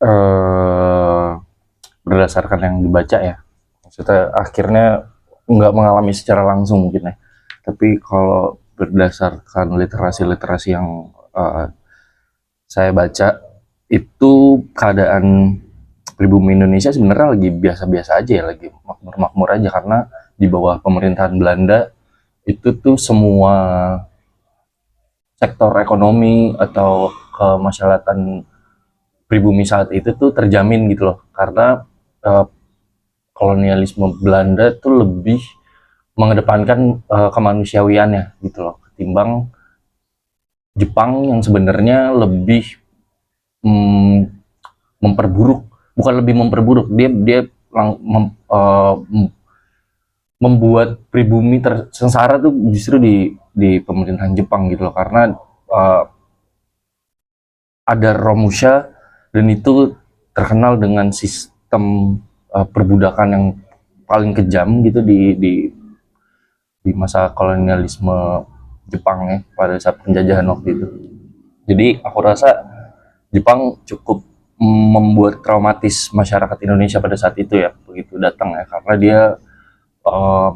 eh Berdasarkan yang dibaca ya, maksudnya akhirnya nggak mengalami secara langsung mungkin ya, tapi kalau berdasarkan literasi-literasi yang saya baca, itu keadaan pribumi Indonesia sebenarnya lagi biasa-biasa aja ya, lagi makmur-makmur aja, karena di bawah pemerintahan Belanda itu tuh semua sektor ekonomi atau kemasyarakatan pribumi saat itu tuh terjamin gitu loh, karena uh, kolonialisme Belanda tuh lebih mengedepankan kemanusiawiannya gitu loh, ketimbang Jepang yang sebenarnya lebih mm, memperburuk, bukan lebih memperburuk, dia dia membuat pribumi tersengsara tuh justru di pemerintahan Jepang gitu loh, karena uh, ada Romusha, dan itu terkenal dengan sistem perbudakan yang paling kejam gitu di masa kolonialisme Jepang ya, pada saat penjajahan waktu itu. Jadi aku rasa Jepang cukup membuat traumatis masyarakat Indonesia pada saat itu ya, begitu datang ya, karena dia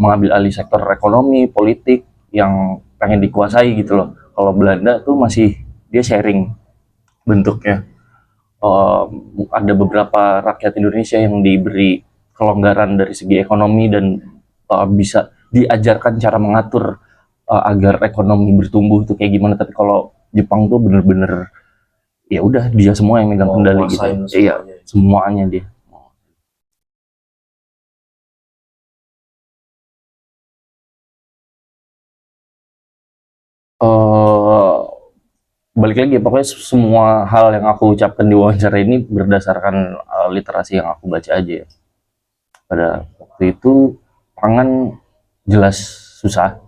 mengambil alih sektor ekonomi, politik yang pengen dikuasai gitu loh. Kalau Belanda tuh masih dia sharing bentuknya. Uh, ada beberapa rakyat Indonesia yang diberi kelonggaran dari segi ekonomi, dan bisa diajarkan cara mengatur agar ekonomi bertumbuh itu kayak gimana. Tapi kalau Jepang tuh bener-bener ya udah dia semua yang megang kendali gitu. Iya, semuanya dia. uh, Balik lagi pokoknya semua hal yang aku ucapkan di wawancara ini berdasarkan literasi yang aku baca aja ya. Pada waktu itu pangan jelas susah.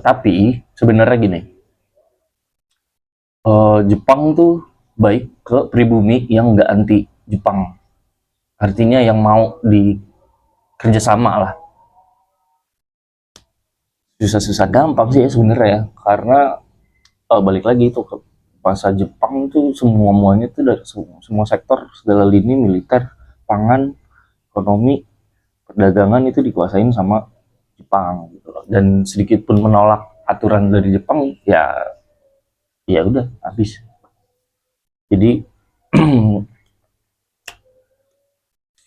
Tapi sebenarnya gini, Jepang tuh baik ke pribumi yang nggak anti Jepang, artinya yang mau di kerjasama lah. Susah-susah gampang sih ya sebenarnya ya, karena balik lagi itu ke masa Jepang tuh semua muanya tuh dari semua sektor, segala lini, militer, pangan, ekonomi, perdagangan itu dikuasain sama Jepang gitu loh. Dan sedikit pun menolak aturan dari Jepang ya, ya udah habis. Jadi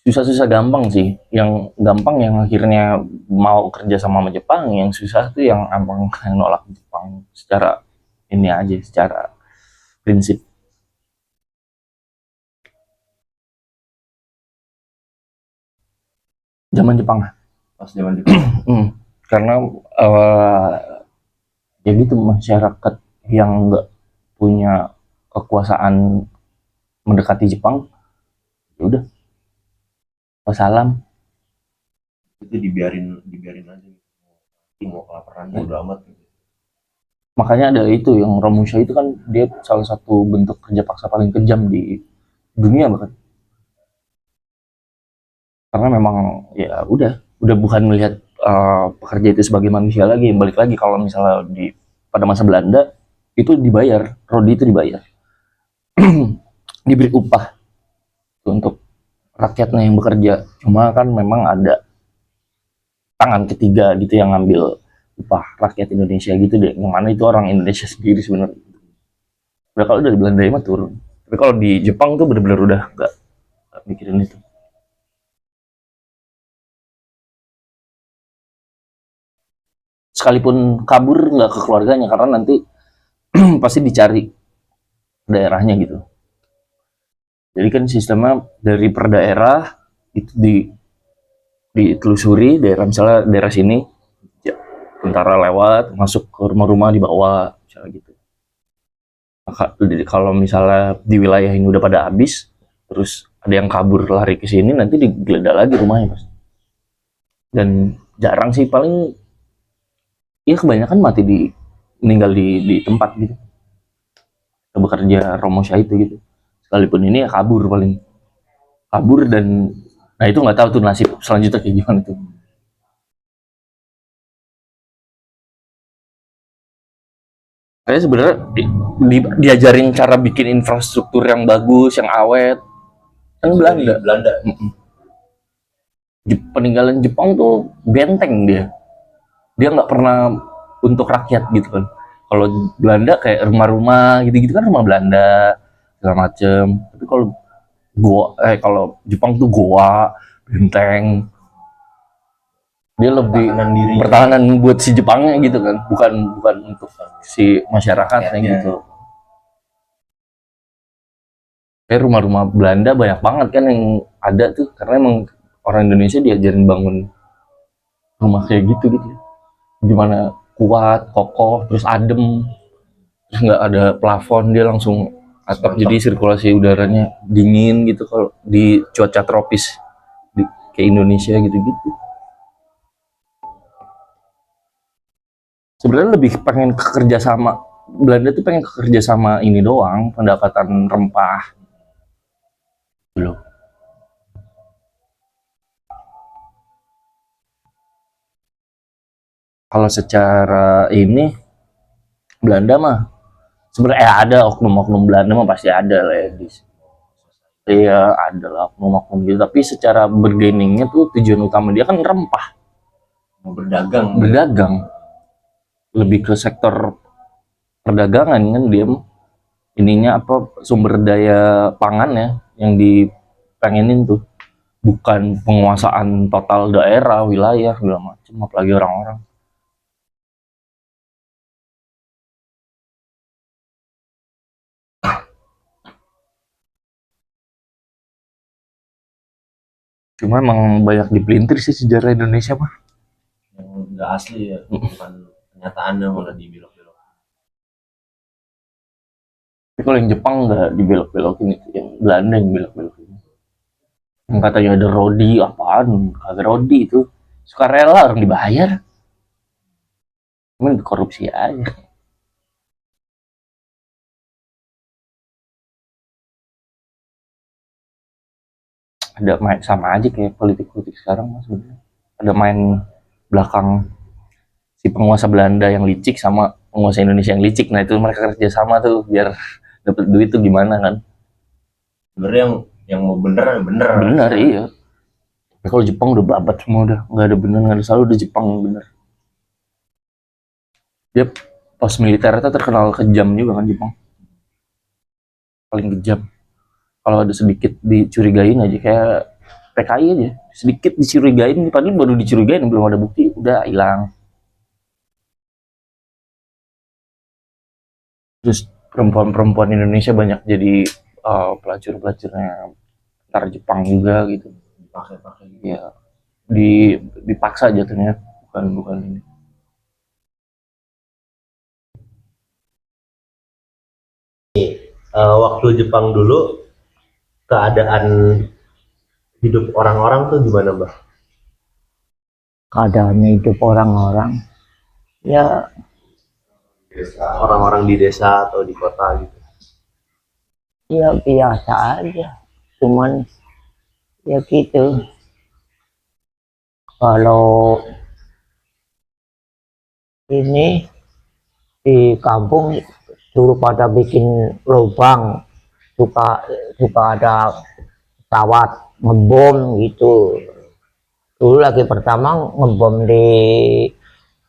susah-susah gampang sih. Yang gampang yang akhirnya mau kerja sama Jepang, yang susah tuh yang abang yang nolak Jepang secara ini aja, secara prinsip. Zaman Jepang. Pas zaman Jepang. Karena uh, ya gitu, masyarakat yang nggak punya kekuasaan mendekati Jepang, ya udah wassalam. Itu dibiarin dibiarin aja, mau kelaparan udah amat gitu. Makanya ada itu yang Romusha itu kan, dia salah satu bentuk kerja paksa paling kejam di dunia bahkan, karena memang ya udah bukan melihat pekerja itu sebagai manusia lagi. Balik lagi kalau misalnya di pada masa Belanda itu dibayar, Rodi itu dibayar, diberi upah untuk rakyatnya yang bekerja. Cuma kan memang ada tangan ketiga gitu yang ngambil upah rakyat Indonesia gitu deh, yang mana itu orang Indonesia sendiri sebenarnya. Udah kalau dari Belanda mah turun, tapi kalau di Jepang tuh bener-bener udah nggak mikirin itu. Sekalipun kabur nggak ke keluarganya, karena nanti pasti dicari daerahnya gitu. Jadi kan sistemnya dari per daerah itu ditelusuri, daerah misalnya daerah sini ya, tentara lewat masuk ke rumah-rumah di bawah misalnya gitu. Maka kalau misalnya di wilayah ini udah pada habis, terus ada yang kabur lari ke sini, nanti digeledah lagi rumahnya pasti. Dan jarang sih, paling ya kebanyakan mati meninggal di tempat gitu, bekerja Romosha itu gitu. Sekalipun ini ya kabur, paling kabur. Dan nah itu nggak tahu tuh nasib selanjutnya kayak gimana tuh. Saya sebenarnya diajarin cara bikin infrastruktur yang bagus, yang awet. Kan Belanda. Belanda. Peninggalan Jepang tuh benteng dia. Dia nggak pernah untuk rakyat gitu kan. Kalau Belanda kayak rumah-rumah gitu-gitu kan rumah Belanda segala macem. Tapi kalau Jepang tuh goa, benteng. Dia lebih pertahanan buat si Jepangnya gitu kan, bukan bukan untuk si masyarakatnya gitu. Kayak rumah-rumah Belanda banyak banget kan yang ada tuh karena emang orang Indonesia diajarin bangun rumah kayak gitu gitu. Gimana kuat, kokoh, terus adem, terus nggak ada plafon, dia langsung atap jadi sirkulasi udaranya dingin gitu kalau di cuaca tropis kayak Indonesia gitu-gitu. Sebenarnya lebih pengen kerja sama Belanda tuh pengen kerja sama ini doang, pendapatan rempah belum. Kalau secara ini Belanda mah sebenarnya ada oknum-oknum Belanda mah pasti ada lah ya di iya ada lah oknum-oknum gitu tapi secara bergeningnya tuh tujuan utama dia kan rempah mau berdagang lebih ke sektor perdagangan kan dia ininya apa sumber daya pangan ya yang dipengenin tuh bukan penguasaan total daerah wilayah segala macam apalagi orang-orang. Cuma emang banyak dipelintir sih sejarah Indonesia mah. yang nggak asli ya, bukan kenyataannya malah dibelok-belok. Tapi kalau yang Jepang nggak dibelok-belokin itu, yang Belanda yang belok-belokin. Yang katanya ada Rodi, apaan? Kagak Rodi itu. Sukarela orang dibayar. Cuman korupsi aja. Ada main sama aja kayak politik-politik sekarang mas sebenarnya. Ada main belakang si penguasa Belanda yang licik sama penguasa Indonesia yang licik. Nah itu mereka kerja sama tuh biar dapat duit tuh gimana kan? Sebenarnya yang mau bener bener. Bener iya. Ya, kalau Jepang udah babat semua udah nggak ada bener nggak ada salah udah Jepang bener. Dia pos militer itu terkenal kejam juga kan Jepang. Paling kejam. Kalau ada sedikit dicurigain aja kayak PKI aja sedikit dicurigain padahal baru dicurigain belum ada bukti udah hilang. Terus perempuan-perempuan Indonesia banyak jadi pelacur-pelacurnya tentara Jepang juga gitu Pakai ya dipaksa jatuhnya bukan bukan ini. Waktu Jepang dulu keadaan hidup orang-orang tuh gimana Mbak? Keadaan hidup orang-orang ya Orang-orang di desa atau di kota gitu. ya biasa aja, cuman ya gitu. Kalau ini di kampung suruh pada bikin lubang, suka suka ada pesawat ngebom gitu. Dulu lagi pertama ngebom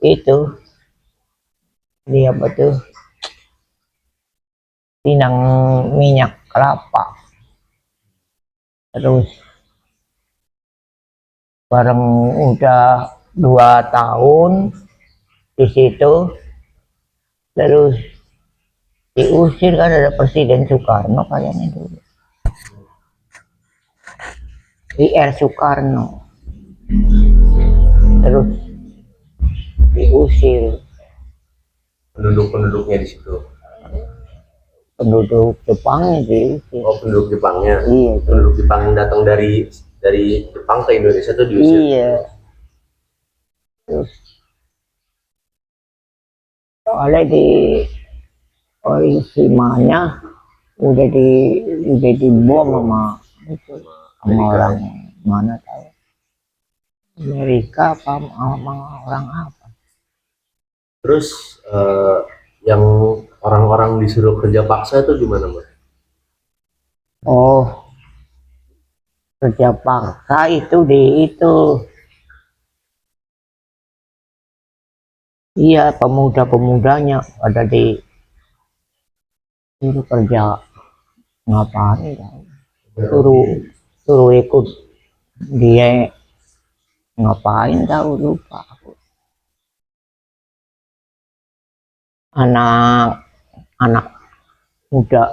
itu di apa tuh, Pinang minyak kelapa. Terus bareng udah 2 tahun di situ, terus diusir kan ada Presiden Soekarno kayaknya dulu, IR Soekarno, terus diusir Penduduk-penduduknya di situ. penduduk Jepang diusir. Oh, penduduk Jepangnya. Iya, penduduk Jepang yang datang dari Jepang ke Indonesia tuh diusir. Iya. Terus soalnya di Hiroshima udah dibom sama orang mana tahu, Amerika apa sama orang apa. Terus yang orang-orang disuruh kerja paksa itu gimana, Mas? Oh, kerja paksa itu iya, pemuda-pemudanya ada di suruh kerja, ngapain ya? suruh ikut dia, ngapain tahu, lupa aku. Anak-anak muda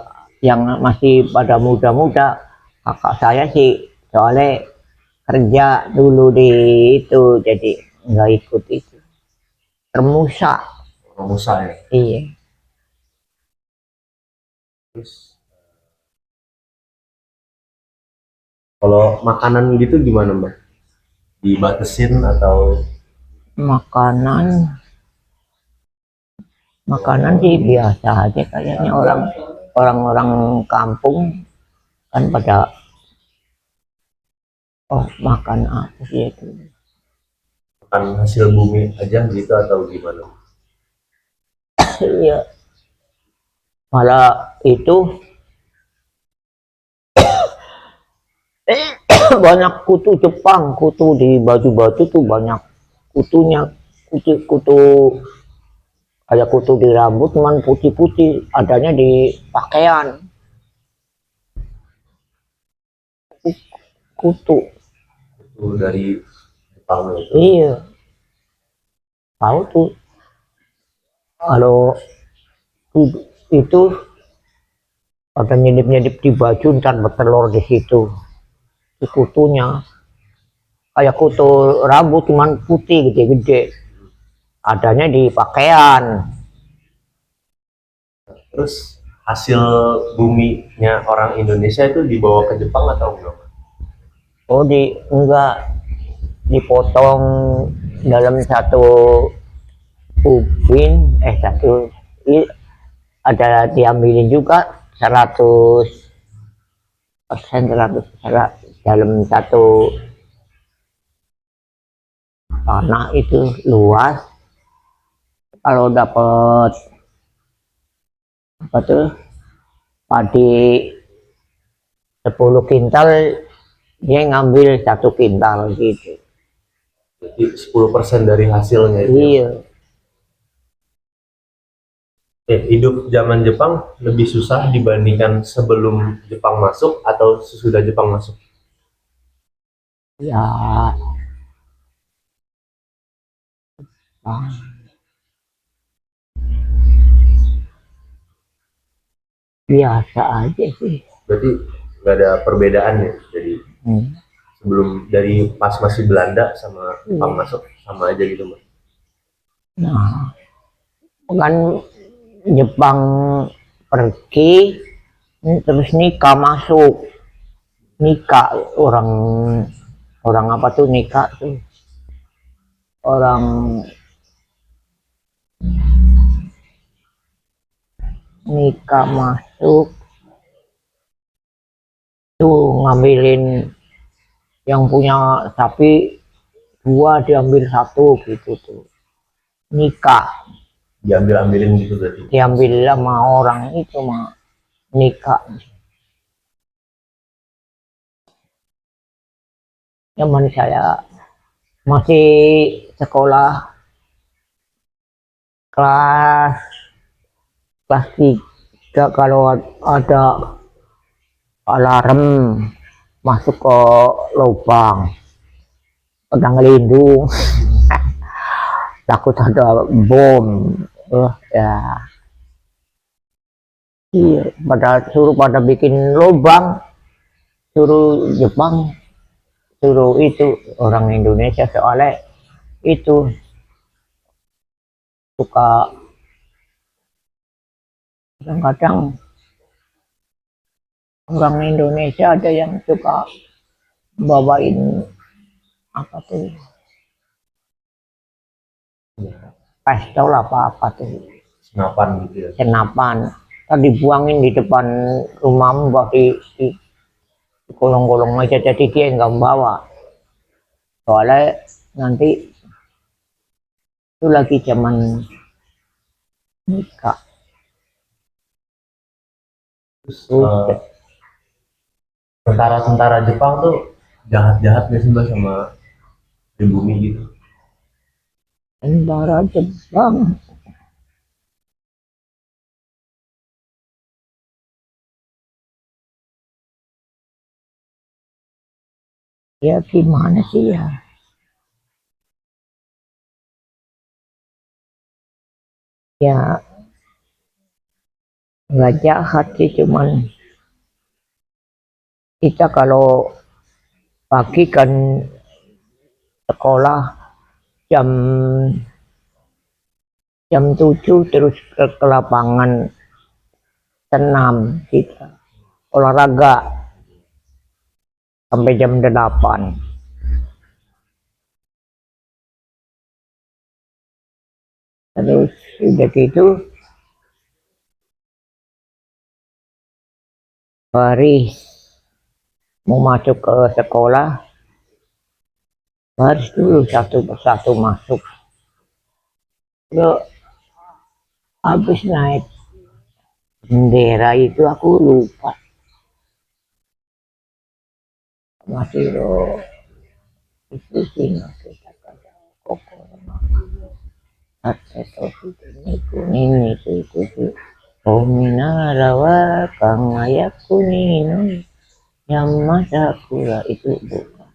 yang masih pada muda-muda, kakak saya sih soalnya kerja dulu di itu, jadi nggak ikut itu, termusa. Pengusaha ya. Iya. Terus kalau makanan gitu gimana, Mbak? Dibatasin atau makanan makanan sih biasa aja kayaknya, orang-orang kampung kan pada, oh makan apa sih itu. makan hasil bumi aja gitu atau gimana? Iya, malah itu banyak kutu Jepang, kutu di baju-baju tuh banyak kutunya, kutu kayak kutu di rambut cuman putih-putih, adanya di pakaian kutu. Itu dari Jepang itu. Iya, tahu tuh kalau itu ada nyedip-nyedip di baju, ntar bertelur di situ. Di kutunya kayak kutu rambut cuman putih gede-gede, adanya di pakaian. Terus hasil buminya orang Indonesia itu dibawa ke Jepang atau enggak? Oh, enggak, dipotong dalam satu ubin, ada diambilin juga 100%, dalam satu tanah itu luas. Kalau dapat apa tuh padi 10 kintal, dia ngambil 1 kintal gitu. Jadi 10% dari hasilnya itu. Iya. Hidup zaman Jepang lebih susah dibandingkan sebelum Jepang masuk atau sesudah Jepang masuk? Ya, biasa aja sih. Berarti nggak ada perbedaan ya. Jadi sebelum, dari pas masih Belanda sama Jepang masuk sama aja gitu, Mas. Nah, kan Jepang pergi, terus nikah masuk. Nikah orang apa tuh, nikah tuh orang nikah masuk tuh, ngambilin yang punya sapi 2, diambil 1 gitu tuh. Nikah Diambil-ambilin gitu berarti. diambil sama orang itu mah, nikah. Zaman saya masih sekolah kelas kelas 3, kalau ada alarm masuk ke lubang, pedang lindung. Takut ada bom. Ya iya, pada bikin lubang, suruh Jepang, suruh itu orang Indonesia, soalnya itu suka kadang-kadang orang Indonesia ada yang suka bawain apa tuh, pistol apa tuh, Senapan gitu ya. senapan, tadi buangin di depan rumahmu, buat di kolong-kolong aja, jadi dia nggak bawa, soalnya nanti itu lagi zaman nikah. Terus tentara-tentara Jepang tuh jahat-jahat gak sih Mbak sama pribumi gitu? Tentara Jepang ya gimana sih ya, ya nggak jahat sih, cuman kita kalau pagi kan sekolah jam jam 7 terus ke lapangan senam, kita olahraga sampai jam 8, terus udah gitu baris mau masuk ke sekolah, baris dulu satu persatu masuk. Lo habis naik bendera itu aku lupa masih lo itu sih kita kata koko atau kuning itu Ominara wa kang ayak kunino yang masa kura itu bukan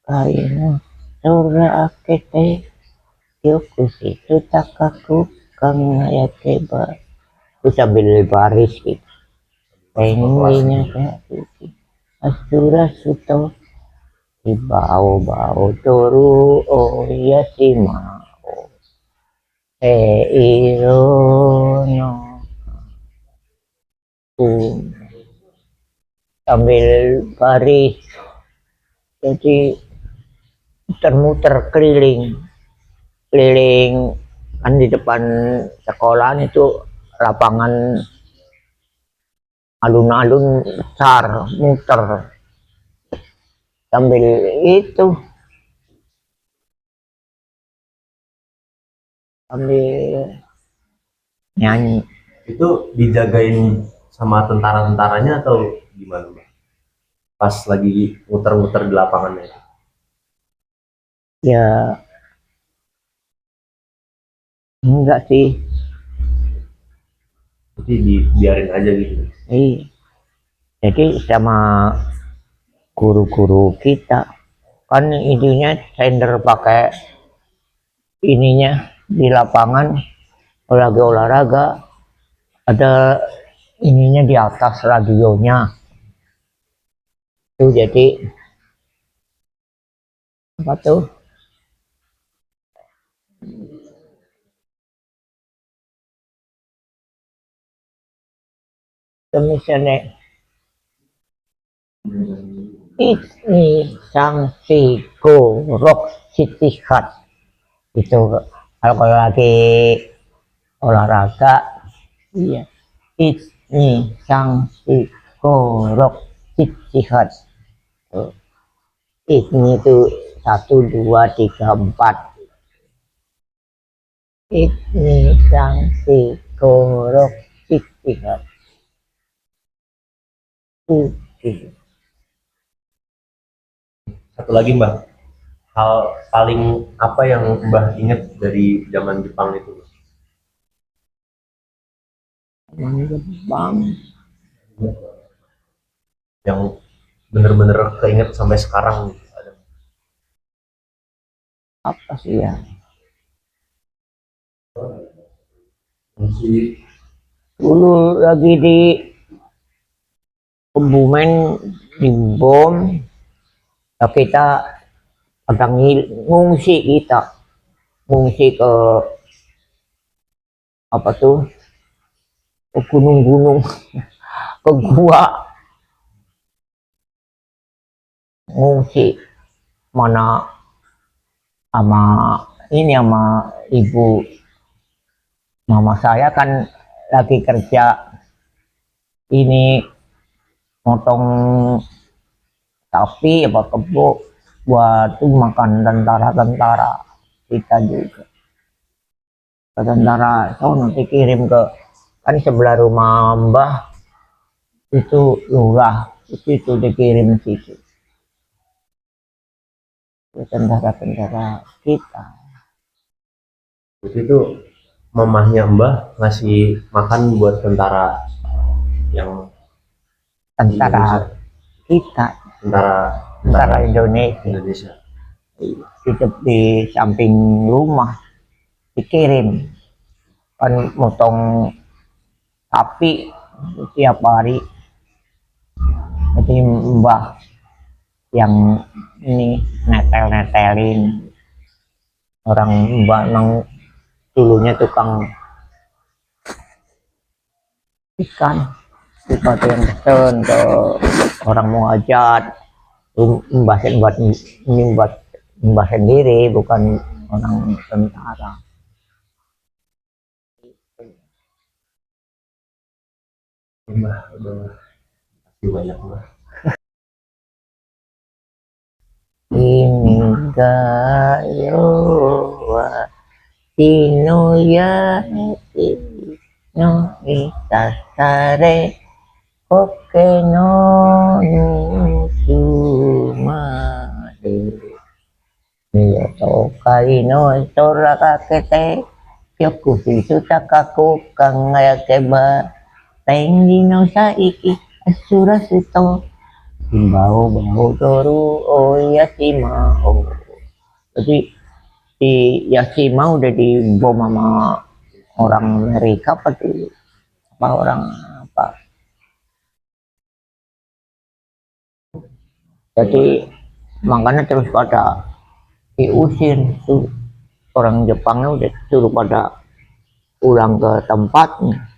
kaino sora akete yoku situ takaku kang ayak keba, aku sambil baris gitu pengennya kayak gitu asura suto ibao toru oh iya sih mau irono sambil baris, jadi muter-muter keliling keliling kan di depan sekolahan itu lapangan alun-alun besar, muter sambil itu sambil nyanyi. Itu dijagain sama tentara-tentaranya atau gimana Mbak? Pas lagi muter-muter di lapangannya. Ya enggak sih, Jadi dibiarin aja gitu. jadi sama guru-guru kita kan ininya sender pakai ininya di lapangan olahraga ada ininya di atas radionya tuh, jadi apa tuh misalnya ini sanksi gorok sitihat itu kalau lagi olahraga, iya ini sanksi gorok sitihat ini tuh 1 2 3 4 ini sanksi gorok sitihat Satu lagi Mbak, hal paling apa yang Mbah inget dari zaman Jepang itu? Jepang Yang bener-bener keinget sampai sekarang gitu. Ada. apa sih ya, Masih dulu lagi di Kebumen di bom ya, kita ada ngungsi, kita ngungsi ke apa tuh, ke gunung-gunung ke gua ngungsi mana sama ini sama ibu mama saya kan lagi kerja ini motong sapi apa kebo buat tuh makan tentara-tentara kita juga. ke tentara sono dikirim ke, kan sebelah rumah Mbah itu lurah, itu dikirim situ ke tentara-tentara kita. Waktu itu mamahnya Mbah ngasih makan buat tentara yang Tentara kita, tentara tentara Indonesia, Indonesia. hidup di samping rumah dikirim, kan motong sapi tiap hari. Jadi Mbah yang ini netel-netelin, orang Mbah emang dulunya tukang ikan, ikan yang pesen ke orang muhajat. Mbah buat ini buat Mbah sendiri, bukan orang tentara. Mbah udah kasih banyak Mbah. Ini gayo wa sino ya no itasare oke no nusumade niyo tokai no tora kakete kyokushi sutakaku kangaya keba tengi no saiki asura suto bau bau toru oh Yashimao. Jadi di Yashima udah dibom sama orang Amerika apa tuh, apa orang apa, jadi makanya terus pada diusir tuh, orang Jepangnya udah suruh pada pulang ke tempatnya.